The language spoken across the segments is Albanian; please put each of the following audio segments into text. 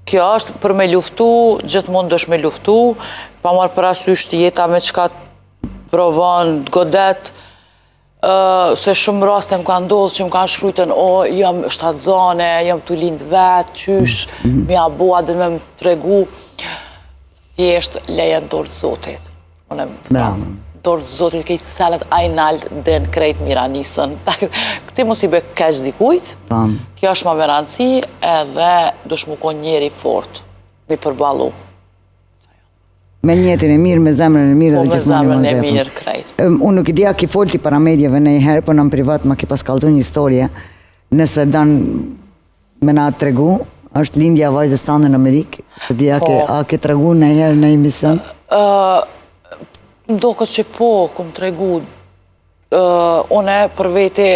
Kjo është për me luftu, gjithmonë dësh me luftu, pa marrë parasysh të jeta me qka provon, të godet, se shumë raste më kanë ndodhë që më kanë shkrujtën, o, jam shtatzane, jam të lindë vetë, qysh, mi abua dhe me më tregu, thjesht lejen dorë të Zotit. Unë dorë të Zotit kejtë selet ajnalt dhe në krejt miranisën. Këti mos i be keq dikujt, kjo është ma me rëndësi edhe dush mu kon njeri fort, mi përbalu. Me njetin e mirë, me zemrën e mirë dhe gjithmonë me zemrën e mirë krejt. Unë nuk i dija ki folti para medjeve në i herë, për në më privat ma ki pas kalzu një historie, nëse danë me na të tregu, është lindja vajzës tanë në Amerikë, se dija a ke tregu në i herë në emision? Mdo këtë që po, këmë tregu, une për vete,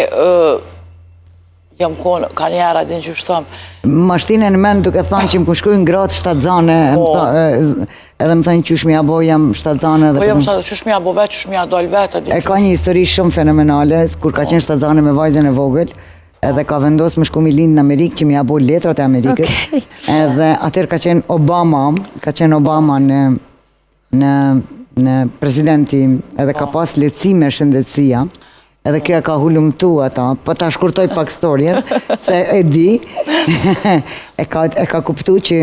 jam konë, ka njera, din që shtëm. Mashtine në menë duke thonë që më kushkujnë gratë shtatzane, edhe më thonë qysh mi abo jam shtatzane. Po jam qysh mi abo vetë, qysh mi adol vetë. E ka një histori shumë fenomenale, kur ka qenë shtatzane me vajzën e vogël, edhe ka vendosë më shku mi lindë në Amerikë që mi abo letrat e Amerikës. Edhe atër ka qenë Obama në presidenti, edhe ka pas lehtësime shëndetësia, edhe kjo e ka hullumtu ata, po ta shkurtoj pak storjen, se e di, e ka kuptu që